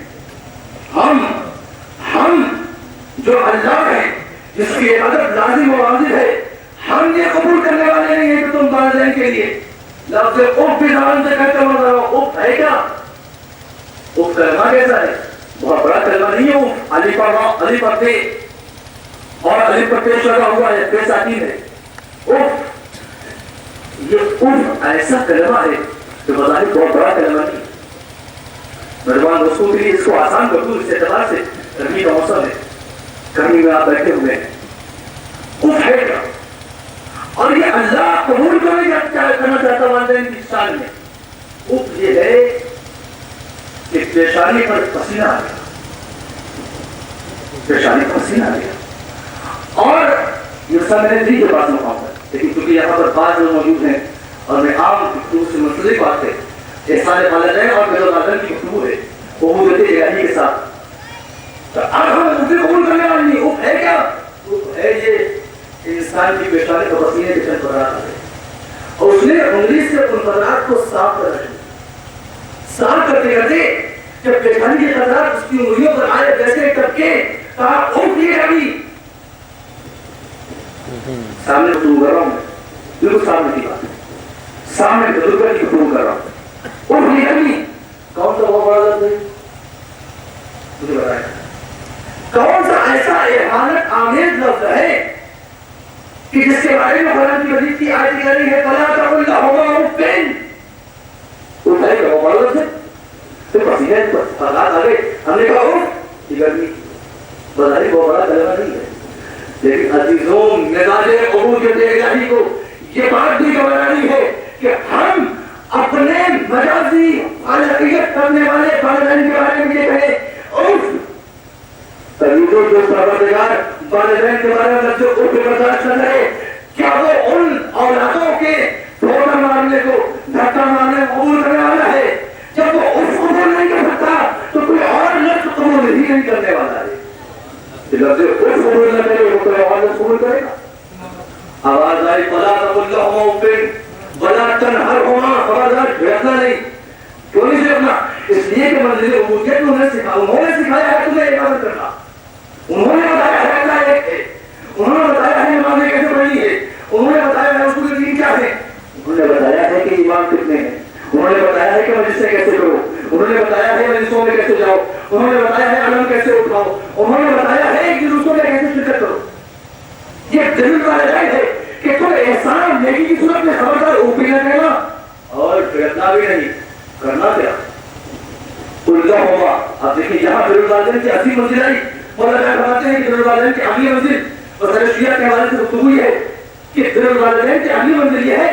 ہم جو اللہ ہے جس کی عبادت لازم و واجب ہے, ہم یہ قبول کرنے والے نہیں ہیں کہ تم والدین کے لیے لفظ اف بھی زبان سے کہتے ہو. اف ہے کیا؟ اف کلمہ کیسا ہے؟ بہت بڑا کلمہ نہیں ہے. اف الف الف پتے اور الف پتے لگا ہوا ہے, پیساتی ہے. اف یہ اف ایسا کلمہ ہے جو بظاہر بہت بڑا کلمہ نہیں. مہربان دوستوں کے لیے اس کو آسان کر دوں, اس اعتبار سے گرمی کا موسم ہے, گرمی میں آپ بیٹھے ہوئے ہیں. اف ہے کیا؟ اور یہ اللہ قبول کرنا چاہتا والدین کی شان میں. اف یہ ہے کہ پیشانی پر پسینہ آ گیا, پیشانی پر پسینہ آ گیا. اور یہ سب میں نے دی کے پاس مقام ہے, لیکن کیونکہ یہاں پر بعض لوگ موجود ہیں اور میں عام گفتگو سے منسلک بات ہے, احسان والدین اور بر الوالدین کی گفتگو ہے قبولیت الہی کے ساتھ. تو اب ہم اسے قبول کرنے والے نہیں. اف ہے کیا؟ اف ہے یہ انسان کی پیشانی کا پسینے کے چند قطرات آتے ہیں اور اس نے انگلی سے ان قطرات کو صاف کر رکھا. صاف کرتے کرتے جب پیشانی کے قطرات اس کی انگلیوں پر آئے جیسے ٹپکے, کہا اف یہ ابھی سامنے گفتگو کر رہا ہوں, بالکل سامنے کی بات ہے, سامنے بزرگوں کی گفتگو کر رہا ہوں. اف یہ ابھی کون سا وہ بڑا لفظ ہے مجھے بتائیں, کون سا ایسا احانت آمیز لفظ ہے کہ جس کے بارے میں قرآن کی مجید کی آیت کہہ رہی ہے فلا تقل لهما اف. اف ہے کہ وہ بڑا لفظ ہے, پھر پسینے پر حالات آگے ہم نے کہا اف یہ گرمی بظاہر وہ بڑا کلمہ نہیں ہے, لیکن عزیزوں مزاج قبولیت الہی کو یہ بات بھی گوارانی ہے کہ ہم اپنے مجازی خالقیت کرنے والے والدین کے بارے میں یہ کہیں اف. تبھی تو جو پروردگار والدین کے بارے میں جو اف برداشت کر رہے, کیا وہ ان اولادوں کے ٹھوکر مارنے کو دھکا مارنے کو قبول کرنے والا ہے؟ جب وہ اف قبول لفظ خود قبول نہ کرے وہ کوئی آواز قبول کرے گا؟ آواز آئی فلا تقل لهما اف ولا تنهرهما، خبردار بھڑکنا نہیں. کیوں نہیں بھڑکنا؟ اس لیے کہ منزل عبودیت انہوں نے سکھایا ہے تمہیں عبادت کرنا. انہوں نے بتایا ہے اللہ ایک ہے، انہوں نے بتایا ہے نمازیں کیسے پڑھنی ہے، انہوں نے بتایا ہے اصول دین کیا ہے، انہوں نے بتایا ہے کہ امام کتنے ہیں، انہوں نے بتایا ہے کہ مجلسیں کیسے کرو، انہوں نے بتایا ہے مجلسوں میں کیسے جاؤ، انہوں نے بتایا ہے علم کیسے اٹھاؤ، انہوں نے بتایا ہے جلوسوں میں کیسے شرکت کرو. یہ دلیل والدین ہے کہ تم احسان نیکی کی صورت میں خبردار اوپی نہ کرنا اور پھرنا بھی نہیں کرنا. کیا الزا ہوگا؟ اب دیکھیں یہاں بر الوالدین کی اصلی منزل آئی. مولانا فرماتے ہیں کہ بر الوالدین کی اگلی منزل اور شیعہ کے حوالے سے گفتگو یہ ہے کہ بر الوالدین کی اگلی منزل یہ ہے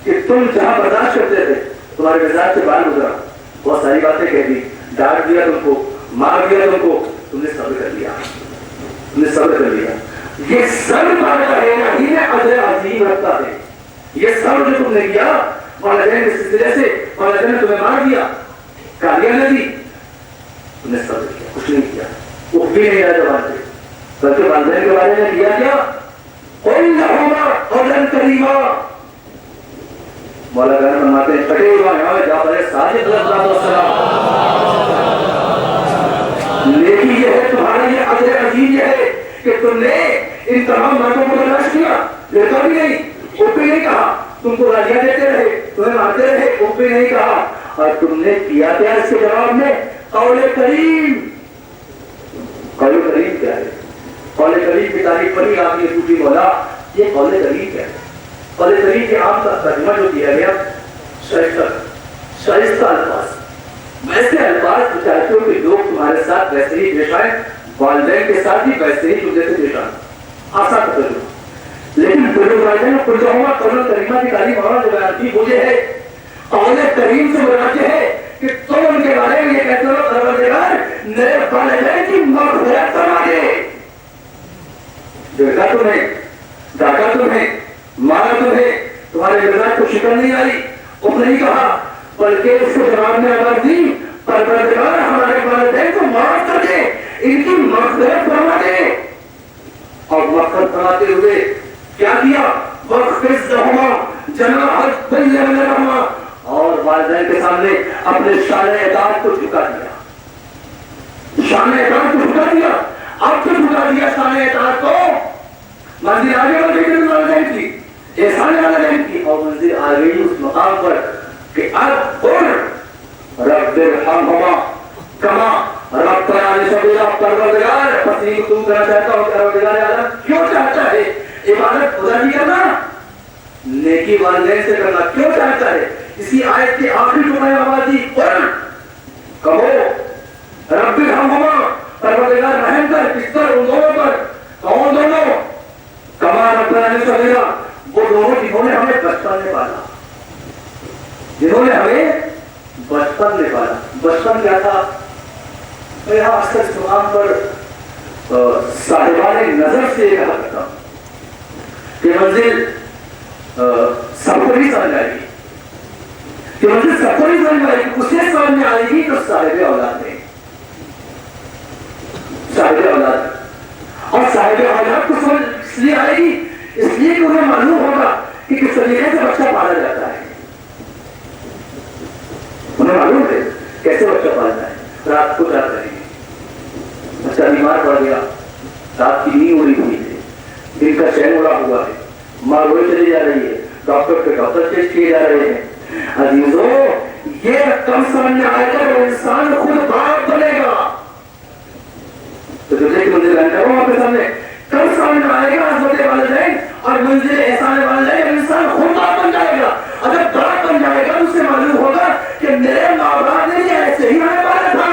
کہ تم جہاں برداشت کرتے تھے تمہارے مزاج سے باہر گزرا، بہت ساری باتیں کہہ دی، ڈانٹ دیا تم کو، مار دیا تم کو، تم نے صبر کر لیا، تم نے صبر کر لیا. یہ صبر پانا ہے یہی میں اجر عظیم رکھتا ہے. یہ صبر جو تم نے کیا والدین کے سلسلے سے، والدین نے تمہیں مار دیا، گالیاں نہ دی، تم نے صبر کیا، کچھ نہیں کیا، وہ بھی نہیں آیا جواب سے، بلکہ والدین کے بارے میں کیا کیا قل لہما قولا کریما. مولا گھر فرماتے ہیں چھٹے امام جعفر صادق علیہ السلام، لیکن یہ ہے تمہارا یہ اجر عظیم یہ ہے کہ تم نے ان تمام باتوں کو برداشت کیا، لیتا بھی نہیں، اوپ بھی نہیں کہا، تم کو گالیاں دیتے رہے، تمہیں مارتے رہے، اوپ بھی نہیں کہا، اور تم نے کیا کیا اس کے جواب میں قول کریم. قول کریم کیا ہے؟ قول کریم کی تعریف پڑھی آپ نے صوفی مولا. یہ قول کریم کیا ہے؟ قول کریم کے عام ترجمہ جو کیا گیا شائستہ الفاظ، ویسے الفاظ جو چاہتے ہو کہ لوگ تمہارے ساتھ ویسے ہی پیش آئیں، والدین کے ساتھ بھی ویسے ہی تم جیسے پیش آئیں، آسان ترجمہ. لیکن بر الوالدین قل لہما قولا کریما کی تعریف وہاں جو بیان کی وہ یہ ہے قول کریم سے مراد یہ ہے کہ تم ان کے بارے میں یہ کہتے ہو پروردگار میرے والدین کی مغفرت فرما دے. دیکھا تمہیں، ڈاکا تمہیں، مارا تمہیں، تمہارے مزاج کو شکر نہیں آئی، اس نہیں کہا، بلکہ اس کے جواب میں آواز دی پروردگار ہمارے والدین کو معاف کر دے، ان کی مغفرت فرما دے. اور مغفرت فرماتے ہوئے کیا کیا؟ واخفض لہما جناح الذل من الرحمہ، اور والدین کے سامنے اپنے شان اطاعت کو جھکا دیا، شان اطاعت کو جھکا دیا. اب تو جھکا دیا شان اطاعت کو، منزل آگے بڑھ گئی والدین کی، احسان والدین کی، اور منزل آ گئی اس مقام پر کہ اب قل رب ارحمہما کما ربیانی صغیرا. پروردگار تسلیم تم کرنا چاہتا ہو، پروردگار عالم کیوں چاہتا ہے عبادت خدا کی کرنا، نیکی والدین سے کرنا کیوں چاہتا ہے؟ اسی آیت کے آخری ٹکڑے آواز دی قل، کہو رب ارحمہما، پروردگار رحم کر، کس پر؟ ان دونوں پر. کون دونوں؟ کما ربیانی صغیرا، وہ دونوں جنہوں نے ہمیں بچپن میں پالا، جنہوں نے ہمیں بچپن میں پالا. بچپن کیا تھا؟ میں یہاں اکثر اس مقام پر صاحبان نظر سے یہ کہا کرتا ہوں کہ منزل سب کو نہیں سمجھ آئے گی، کہ منزل سب کو نہیں سمجھ آئے گی، اسے سمجھ میں آئے گی تو صاحب اولاد ہے، صاحب اولاد. اور صاحب اولاد کو سمجھ اس لیے آئے گی اس لیے کہ انہیں معلوم ہوگا کہ کس طریقے سے بچہ پالا جاتا ہے. انہیں معلوم ہے کیسے بچہ پالنا ہے. رات کو کیا کریں گے، بچہ بیمار پڑ گیا، رات کی نیند اڑی ہوئی ہے، دن کا چین اڑا ہوا ہے، ماں روئی چلی جا رہی ہے، ڈاکٹر کے ڈاکٹر ٹیسٹ کیے جا رہے ہیں. عزیزوں یہ کم سمجھ میں آئے گا وہ انسان خود باپ بنے گا. تو جو ایک منزل بیان کروں آپ کے سامنے، کم سمجھ میں آئے گا عظمت والدین اور منزل احسان والدین، انسان خود باپ بن جائے گا. اگر باپ بن جائے گا اس سے معلوم ہوگا کہ میرے ماں باپ نے ایسے ہی ہمیں پالا تھا،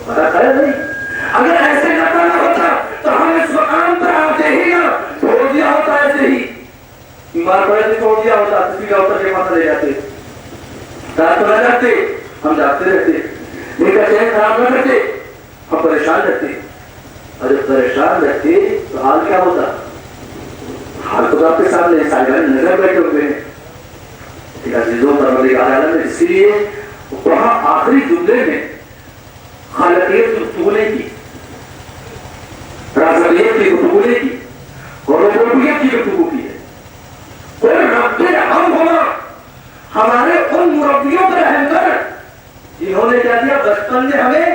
پتا ہے نہیں. اگر ایسے نہ کرنا ہوتا تو ہم اس مقام پر آتے ہی نہ، چھوڑ دیا ہوتا ایسے ہی، بیمار پڑے تھے چھوڑ دیا ہوتا، کسی ڈاکٹر کے پاس لے جاتے، رات کو نہ جاتے، ہم جاگتے رہتے، دن کا چین خراب نہ کرتے، ہم پریشان رہتے. اور جب پریشان رہتے تو حال کیا ہوتا؟ حال تو آپ کے سامنے صاحبان نظر بیٹھے ہوئے ہیں. عزیزوں پروردگار عالم نے اسی لیے وہاں آخری جملے میں خالقیت کی گفتگو نہیں کی، رازقیت کی گفتگو نہیں کی، ربوبیت کی گفتگو کی ہے۔ کوئی رب ہم ہونا ہمارے ان مربیوں پر رحم کر جنہوں نے کیا کیا، بچپن میں ہمیں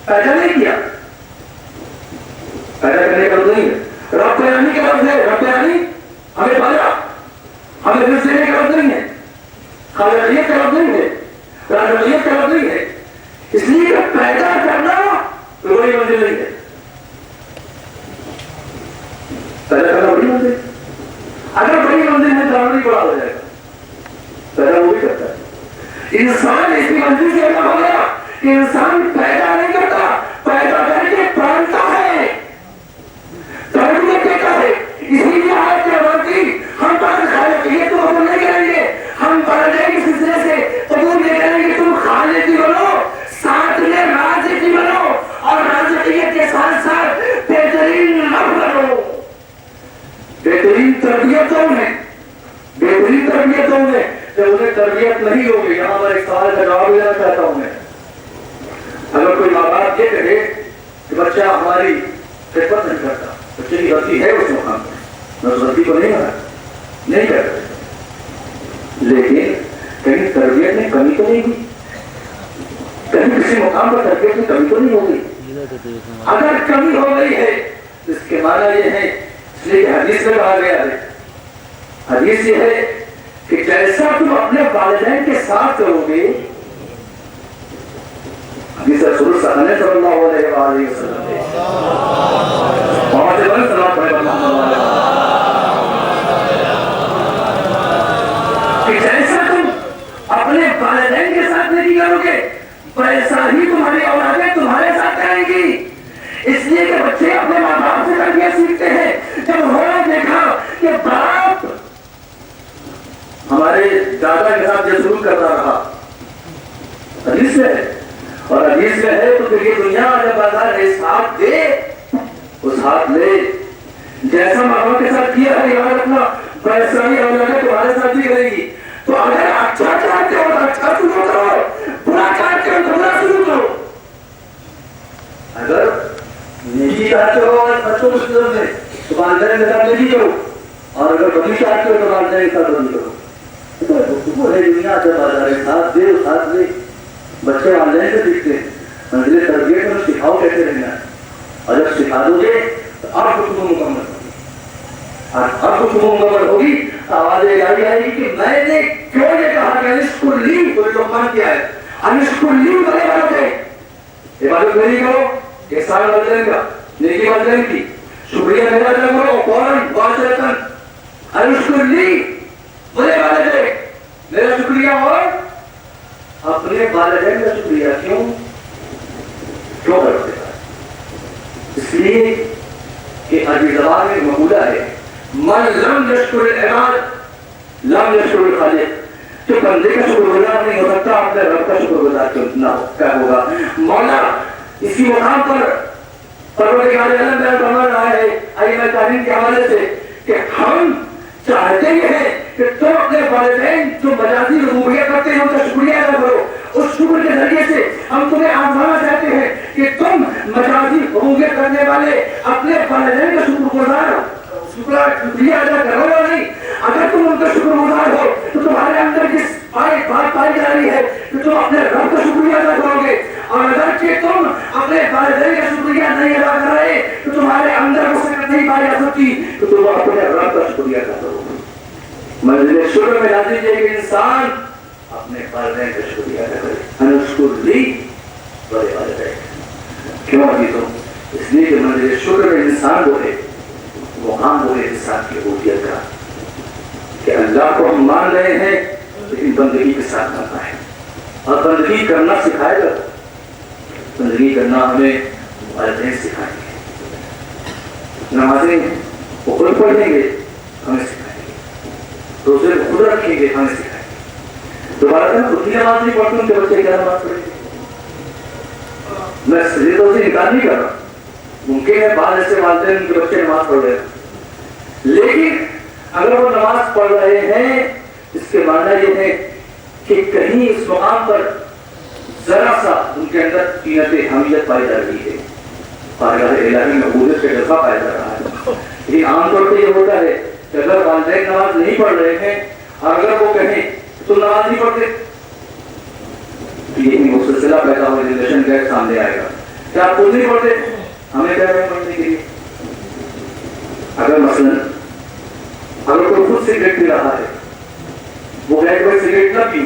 پیدا نہیں کیا، پیدا کرنے کا نہیں ہے، رب بیانی کے لفظ ہے، رب بیانی ہمیں پایا، ہمیں رزق دینے کا لفظ نہیں ہے، خالقیت کا لفظ نہیں ہے، رازقیت کا لفظ نہیں ہے، اس لیے کہ پیدا کرنا کوئی بڑی منزل نہیں ہے، پیدا کرنا بڑی منزل، اگر بڑی منزل ہے جانور بڑا ہو جائے گا، پیدا وہ بھی کرتا ہے۔ انسان اس کی منزل سے الگ ہو گیا کہ انسان پیدا نہیں کرتا، پیدا کر کے پالتا ہے، تربیت دیتا ہے۔ اسی لیے آج کے وقت ہم پر خالقیت کو قبول نہیں کریں گے، ہم پردے کے سلسلے سے قبول نہیں کریں گے، تم خالقی بنو، ساتھ میں رازقی بنو، اور رازقیت کے ساتھ ساتھ بہترین رب بنو۔ بہترین تربیتوں میں، بہترین تربیتوں میں جب انہیں تربیت نہیں ہوگی، یہاں پر ایک سوال کا جواب دینا چاہتا ہوں میں۔ اگر کوئی ماں باپ یہ کہے کہ بچہ ہماری خدمت نہیں کرتا، بچے کی غلطی ہے اس مقام پر، میں اس غلطی کو نہیں کرتا، لیکن کہیں تربیت میں کمی تو نہیں ہوئی، کہیں کسی مقام پر تربیت میں کمی تو نہیں ہو گئی؟ اگر کمی ہو گئی ہے تو اس کے معنی یہ ہے، اس لیے کہ حدیث میں کہا گیا ہے، حدیث یہ ہے کہ جیسا تم اپنے والدین کے ساتھ کرو گے، حدیث رسول اللہ صلی اللہ علیہ وآلہ وسلم کہ جیسا تم اپنے والدین کے ساتھ نہیں کرو گے، ویسا ہی تمہاری اولادیں تمہارے ساتھ کریں گی۔ اس لیے کہ بچے اپنے ماں باپ سے تربیت سیکھتے ہیں۔ جب انہوں نے دیکھا کہ باپ ہمارے دادا کے ساتھ جو سلوک کرتا رہا، حدیث میں ہے، اور حدیث میں ہے تو پھر یہ دنیا جب بازار ساتھ دے، اس ہاتھ لے، جیسا ماں باپ کے ساتھ کیا ہے یاد رکھنا، ویسا ہی اولادیں تمہارے ساتھ بھی کرے گی۔ تو اگر اچھا چاہتے ہو تو اچھا سلوک کرو، برا چاہتے ہو تو برا سلوک کرو۔ اگر نیکی چاہتے ہو اور بچوں کو سلوک دے تو والدین کے ساتھ نیکی کرو، اور اگر بدی چاہتے ہو تو والدین کے ساتھ بدی کرو۔ وہ ہے دنیا جب بازار ساتھ دے، اس ہاتھ دے، بچے والدین سے سیکھتے ہیں، منزل تربیت میں سکھاؤ کیسے رہنا ہے، اور جب سکھا دو گے تو اب گفتگو مکمل ہوگی، اب گفتگو مکمل ہوگی، آواز آئے گی کہ میں نے کیوں یہ کہا کہ انشکر لی، کوئی لقمان کیا ہے، انشکر لی بڑے والوں کے عبادت نہیں کرو، احسان والدین کا، نیکی والدین کی، شکریہ میرا نہ کرو، فوراً واضح انشکر لی بڑے والدین، میرا شکریہ اور اپنے والدین کا شکریہ کیوں کرتے ہیں؟ اس لیے کہ عربی زبان میں مقولہ ہے، من لم یشکر العباد لم یشکر الخالق، جو بندے کا شکر گزار نہیں ہو سکتا اپنے رب کا شکر گزار کیا ہوگا؟ مولا اسی مقام پر پروردگار عالم بیان فرما رہا ہے ائمہ تعلیم کے حوالے سے کہ ہم چاہتے ہیں کہ تم اپنے والدین جو مجازی ربوبیت کرتے ہیں ان کا شکریہ ادا کرو، اس شکر کے ذریعے سے ہم تمہیں آزمانا چاہتے ہیں کہ تم مجازی ربوبیت کرنے والے اپنے والدین کا شکر گزار ہو، شکریہ ادا کرو یا نہیں؟ اگر تم ان کا شکر گزار ہو تو تمہارے اندر کس بات پائی جا رہی ہے کہ تم اپنے رب کا شکریہ ادا کرو گے، اور اگر کہ تم اپنے والدین کا شکریہ نہیں ادا کر رہے تو تمہارے اندر وہ سکت نہیں پائی جا سکتی تو تم اپنے رب کا شکریہ ادا کرو گے۔ منزل شکر میں لازم ہے کہ انسان اپنے والدین کا شکریہ ادا کرے، انشکر لی بڑے والدین، کیوں عزیزوں؟ اس لیے کہ منزل شکر میں انسان وہ ہے، مقام وہ ہے انسان کی عبودیت کا، کہ اللہ کو ہم مان رہے ہیں لیکن بندگی کے ساتھ کرنا ہے، اور بندگی کرنا سکھائے گا، بندگی کرنا ہمیں والدین سکھائیں گے، نمازیں وہ خود پڑھیں گے ہمیں سکھائیں گے، روزے خود رکھیں گے ہمیں سکھائیں گے۔ دوبارہ کہ خود ہی نماز نہیں پڑھتے ان کے بچے کیا نماز پڑھیں گے؟ میں سیدھے طور سے انکار نہیں کر رہا، ممکن ہے بعض ایسے والدین ان کے بچے نماز پڑھ رہے ہیں، لیکن اگر وہ نماز پڑھ رہے ہیں اس کے معنی یہ ہے کہ کہیں اس مقام پر ذرا سا ان کے اندر طینت حمیت پائی جا رہی ہے، بارگاہ الہی میں عبودیت کا جذبہ پایا جا رہا ہے. لیکن عام طور پہ یہ ہوتا ہے کہ اگر والدین نماز نہیں پڑھ رہے ہیں اور اگر وہ کہیں تو نماز نہیں پڑھتے، یہی وہ سلسلہ پیدا ہو جنریشن کا سامنے آئے گا کہ آپ خود نہیں پڑھتے، ہمیں کہہ رہے ہیں پڑھنے کے لیے. اگر مثلا اگر کوئی خود سگریٹ پی رہا ہے، وہ کہے کوئی سگریٹ نہ پیو،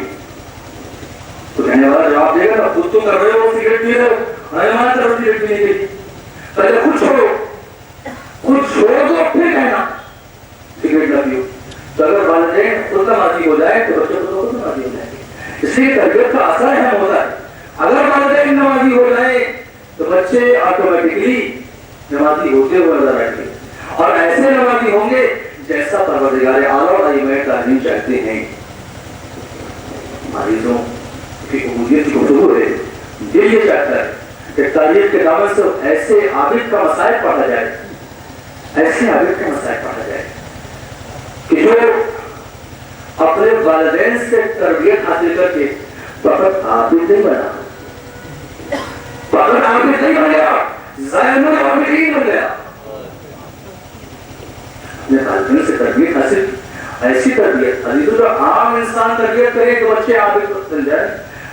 تو کہنے والا جواب دے گا نا خود تو کر رہے ہو سگریٹ پی رہے ہو، ہمیں منع کرو سگریٹ پینے کے لیے، پہلے خود چھوڑو تو پھر کہنا سگریٹ نہ پیو. تو اگر والدین خود نمازی ہو جائے تو بچوں کو خود نمازی ہو جائیں گے. اس لیے تربیت کا اثر اہم ہوتا ہے. اگر والدین نمازی ہو جائیں تو بچے آٹومیٹکلی نمازی ہوتے ہوئے نظر آئیں گے، اور ایسے نمازی ہوں گے جیسا پروردگار اعلیٰ اور ائمہ تعلیم چاہتے ہیں. مریضوں کی عبودیت کی گفتگو ہے، یہ چاہتا ہے کہ تاریخ کے دامن سے ایسے عابد کا مسائل پڑھا جائے، ایسے عابد کا مسائل پڑھا جائے کہ جو اپنے والدین سے تربیت حاصل کر کے فقط عابد نہیں بنا، فقط عابد نہیں بن گیا، زین العابدین بن گیا. اپنے والدین سے تربیت حاصل، ایسی تربیت عزیزوں جو عام انسان تربیت کرے تو بچے عابد بن جائے.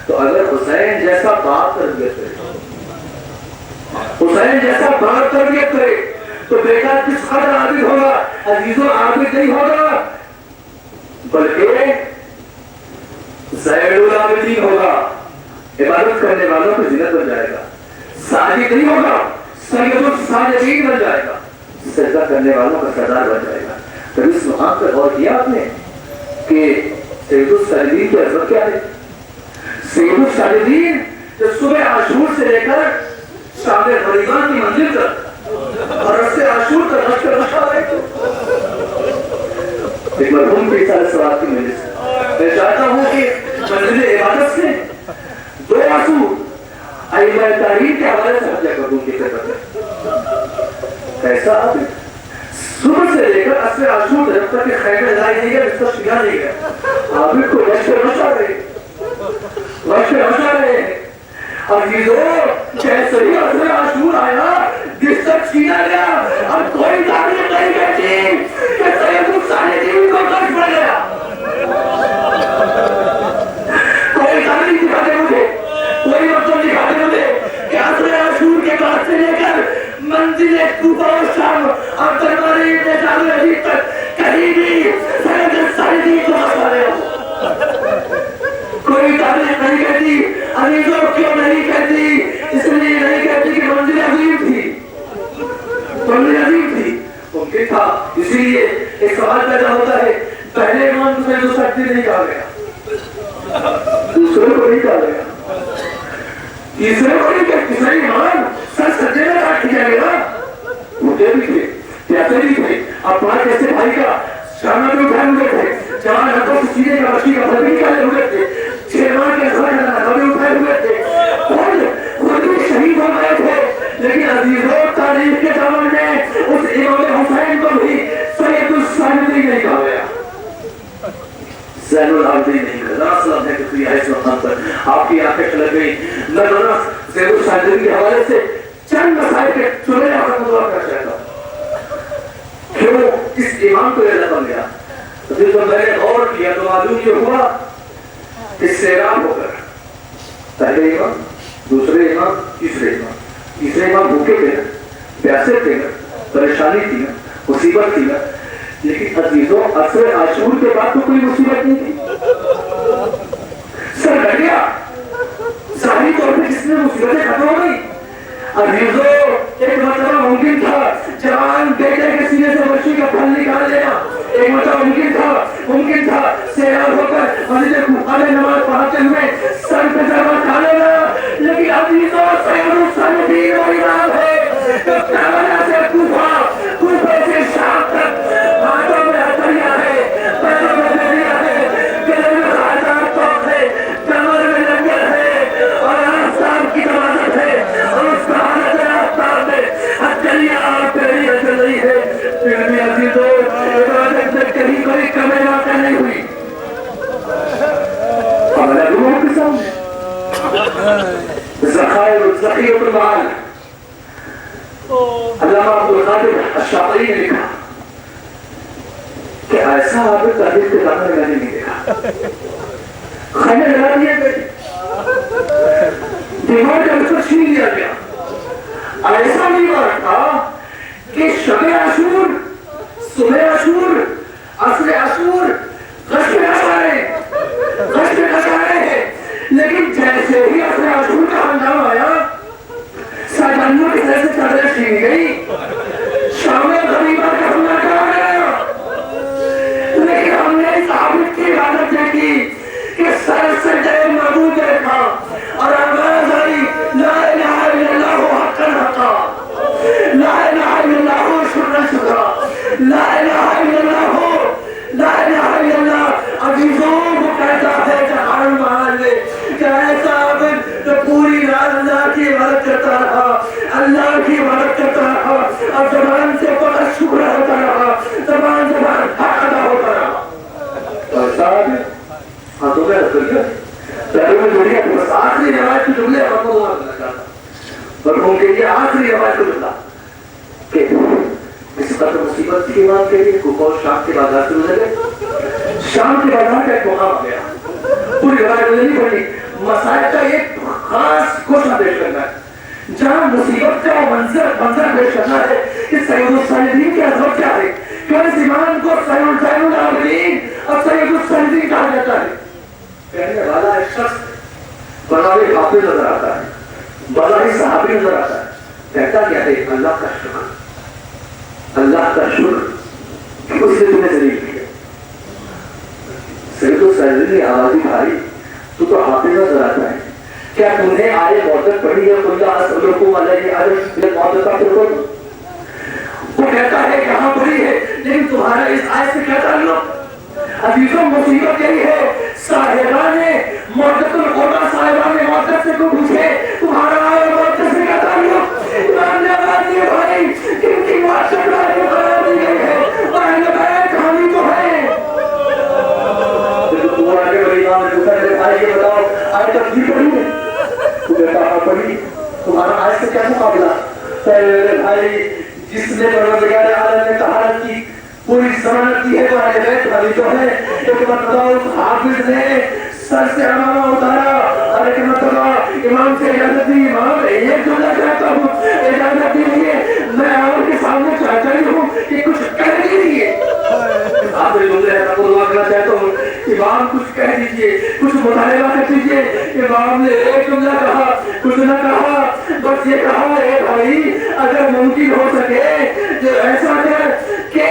تو اگر حسین جیسا باپ تربیت کرے، حسین جیسا باپ تربیت کرے تو بیٹا کس قدر عابد ہوگا؟ عزیزوں عابد نہیں ہوگا بلکہ زین العابدین ہوگا، عبادت کرنے والوں کو زینت بن جائے گا. ساجد نہیں ہوگا، سید الساجدین بن جائے گا، سجدہ کرنے والوں کا سردار بن جائے گا. کبھی اس مقام پر غور کیا آپ نے کہ سید الساجدین کی عظمت کیا ہے؟ سید الساجدین جو صبح عاشور سے لے کر شام غریبان کی منزل تک اور رس عاشور تک رش کر رکھا ہے. ایک مرحوم کی سارے سوال کی مجلس میں چاہتا ہوں کہ منزل عبادت سے دو عاشور ائمہ تعلیم کے حوالے سے حجہ کر دوں کی خدمت میں. کیسا آپ صبح سے لے کر عصر عاشور جب تک کہ خیمہ لائی نہیں گیا، اس کا شکا نہیں گیا، عابد کو رش کر رشا رہے ہیں. عزیزوں جیسے ہی عصر عاشور آیا جس تک چھینا گیا، اب کوئی تعلیم نہیں کہتی کہ سید الساجدین کو کش پڑ گیا. کوئی تعلیم دکھا دے مجھے، کوئی مطلب دکھا دے مجھے کہ عصر عاشور کے بعد سے لے کر منزل کوفہ و شام اور دربار ابن جعفر عزیز تک کہیں بھی سید الساجدین کو کش پڑ گیا. کوئی تعلیم نہیں کہتی. عزیزوں کیوں نہیں کہتی؟ اس لیے نہیں کہتی کہ منزل عظیم تھی، منزل عظیم تھی، ممکن تھا. اسی لیے ایک سوال پیدا ہوتا ہے، پہلے امام کو سید الساجدین نہیں کہا گیا، دوسرے کو نہیں کہا گیا، تیسرے کو نہیں کہا. تیسرے امام سر سجدے میں رکھ دیا گیا. بھوکے بھی تھے، پیاسے بھی تھے، اپنا کیسے بھائی کا شانہ بھی اٹھائے ہوئے تھے، جوان ہاتھوں سے سینے کا بچی کا پھل بھی نکالے ہوئے تھے، چھ ماہ کے ساتھ نظر اٹھائے ہوئے تھے، خود بھی شہید ہو گئے تھے. لیکن عزیزوں تاریخ کے دامن میں اس امام حسین کو بھی سید الساجدین نہیں کہا گیا، زین العابدین نہیں کہا. ذرا نے کیا ہے اس مقام پر آپ کی آنکھیں کھل گئی. میں ذرا زید الساجدین کے حوالے سے چند مسائل کے چنے آپ کو دعا کر چاہتا ہوں. کیوں اس امام کو یہ بن گیا؟ جب میں نے غور کیا تو معلوم یہ ہوا کہ سیراب ہو کر پہلے امام، دوسرے امام، تیسرے امام. تیسرے امام بھوکے تھے نا، پیاسے تھے نا، پریشانی تھی نا، مصیبت تھی نا. لیکن عزیزوں عصر عاشور کے بعد تو کوئی مصیبت نہیں تھی. سر گھٹ گیا، ظاہری طور پہ جس میں مصیبتیں ختم ہو گئی. عزیزوں ایک مرتبہ ممکن تھا جوان بیٹے کے سینے سے بچی کا پھل نکال لینا، ایک مرتبہ ممکن تھا سیراب ہو کر مسجد کوفہ میں نماز پڑھاتے ہوئے سر پہ ضربہ کھا لینا. لیکن عزیزوں سید الساجدین وہی نام ہے جو کربلا سے کوفہ سے شام تک ہاتھوں میں ہتھیلیاں ہے، پیروں میں ڈنڈیاں ہے، گلے میں خاردار توق ہے، کمر میں لنگر ہے اور آفتاب کی نمازت ہے، اور اس کا حالت آفتاب میں ہتھیلیاں آپ پیریاں چل رہی ہے. پھر بھی عزیزوں عبادت میں کہیں کوئی کمی واقع نہیں ہوئی. ہمارے لوگوں کے سامنے شاطری نے لکھا کہ ایسا عابد تاریخ کے دامن میں نے نہیں دیکھا. خیمے جلا دیے گئے, دیوار کا بستر چھین لیا گیا. ایسا دیوار تھا کہ شب عاشور, صبح عاشور, عصر عاشور غش میں آئے, لیکن جیسے ہی عصر عاشور کا انجام آیا سیدانیوں کی طرح سے چادریں چھین گئی, شام غریبہ کا حملہ کرا گیا. لیکن ہم نے اس عابد کی عبادت دیکھی کہ سر سجدے معبود دیکھا اور آواز آئی لا الہ الا اللہ حقا حقا, لا الہ الا اللہ شکرا شکرا, لا الہ الا اللہ, لا الہ الا اللہ. عزیزوں کو کہتا ہے جہان محال نے کہ ایسا عابد تو پوری رات اللہ کی عبادت کرتا رہا, اللہ کی عبادت کرتا رہا اور زبان سے فقط شکر ہوتا رہا, زبان حق ادا ہوتا رہا. اور صاحب ہاتھوں میں رکھ کر پیروں میں جوڑیا بس آخری روایت کی جملے ہم کو مرحوم کے لیے آخری روایت کو جملہ کہ اس قدر مصیبت کی بات کے لیے کوئی اور شام کے بازار سے گزرے. شام کے بازار کا ایک مقام آ گیا, پوری روایت نہیں پڑی, مسائل کا ایک خاص گوشہ پیش کرنا ہے جہاں مصیبت کا منظر پیش کرنا ہے کہ سید الصالحین کی عظمت کیا ہے, کیوں اس امام کو سید العابدین اور سید الصالحین کہا جاتا ہے. کہنے والا ایک شخص بڑا حافظ نظر آتا ہے, بڑا ہی صحابی نظر آتا ہے, کہتا کیا ہے اللہ کا شکر, اللہ کا شکر کہ اس نے تمہیں ذلیل کیا. سید الصالحین نے آواز اٹھائی تو حافظ نظر آتا ہے, کیا تم نے آئے معتد پڑھی ہے اللہ اسلکم علیہ عرش معتد پڑھ. وہ کہتا ہے کہاں پڑھی ہے, لیکن تمہارا اس آیت سے کیا تعلق. عزیزوں مصیبت یہی ہے, صاحبان معتد القربہ صاحبان معتد سے کو پوچھے تمہارا آئے معتد سے کیا تعلق. امام نے بات یہ بھائی کہ ان کی معاشرت میں قرار دی گئی ہے اور اہل بیت حامی تو ہے. تو تم آگے بڑی امام نے پوچھا میرے بھائی یہ بتاؤ آئے تفسیر پڑھی ہے, تو کہتا ہاں پڑھی, تمہارا آئے سے کیا مقابلہ. میرے بھائی جس نے پروردگار عالم نے طہارت کی پوری ضمانت کی ہے وہ اہل بیت حامی تو ہے. ایک مرتبہ اس حافظ نے سر سے امامہ اتارا اور ایک مرتبہ امام سے اجازت دی, امام ایک جملہ چاہتا ہوں, اجازت دیجیے میں آپ کے سامنے چاہتا ہی ہوں کہ کچھ کہہ دیجیے. آپ نے جملے ایسا کو دعا کرنا چاہتا ہوں, امام کچھ کہہ دیجیے, کچھ مطالبہ کر دیجیے. امام نے ایک جملہ کہا, کچھ نہ کہا, بس یہ کہا اے بھائی اگر ممکن ہو سکے جو ایسا کر کہ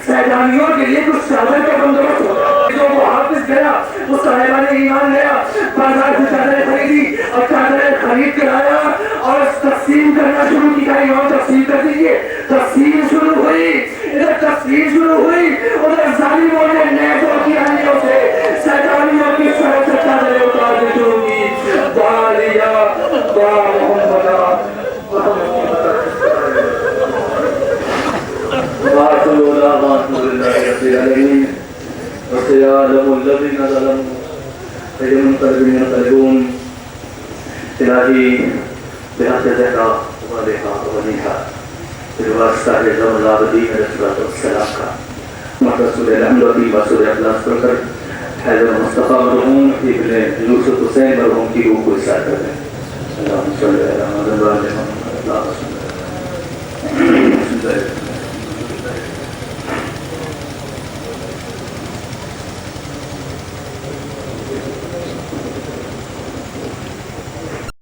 سیدانیوں کے لیے کچھ چادر کا بندوبست ہو. جو وہ حافظ گیا, وہ صاحبان ایمان گیا, بازار سے چادریں خریدی اور چادریں خرید کر آیا اور تقسیم کرنا شروع کی. امام تقسیم کر دیجیے. تقسیم شروع ہوئی, ادھر تقسیم شروع ہوئی, ادھر ظالموں نے نیزوں کی آنیوں سے سیدانیوں کی سر سے چادریں اتارنے شروع کی. بالیا با محمد وسيعلم الذين ظلموا أي منقلب ينقلبون. إلهي بحق ذكرى وبها وبنيها بالواسطة لزم العابدين عليه الصلاة والسلام کا مختصر الحمد وفي بصور اخلاص پڑھ کر حیدر مصطفیٰ مرحوم ابن یوسف حسین مرحوم کی روح کو احساس کرتے ہیں.